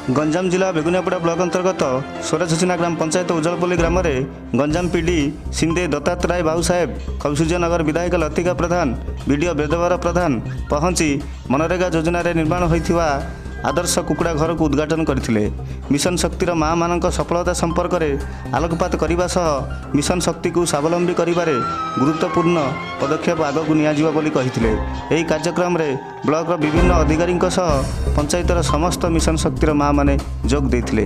गंजाम जिला बेगुनियापड़ा ब्लॉक अंतर्गत सोराछचिना ग्राम पंचायत उज्जवलपल्ली ग्राम में गंजाम पीडी सिंधे दत्तात्रेय बाबू साहेब कौशुजनगर विधायक लतिका प्रधान बीडीओ वेदवर प्रधान पहुंची मनरेगा योजना निर्माण होता आदर्श कुकुड़ा घर को उद्घाटन करथिले। मिशन शक्तिर माँ मानक सफलता संपर्क में आलोकपात करने सह मिशन शक्ति को स्वावलंबी करिबारे गुरुत्वपूर्ण पदक्षेप आग को नियाजिबा बोली कहिथिले। एही कार्यक्रम रे ब्लॉक विभिन्न अधिकारी सह पंचायतर समस्त मिशन शक्तिर माँ माने जोग देथिले।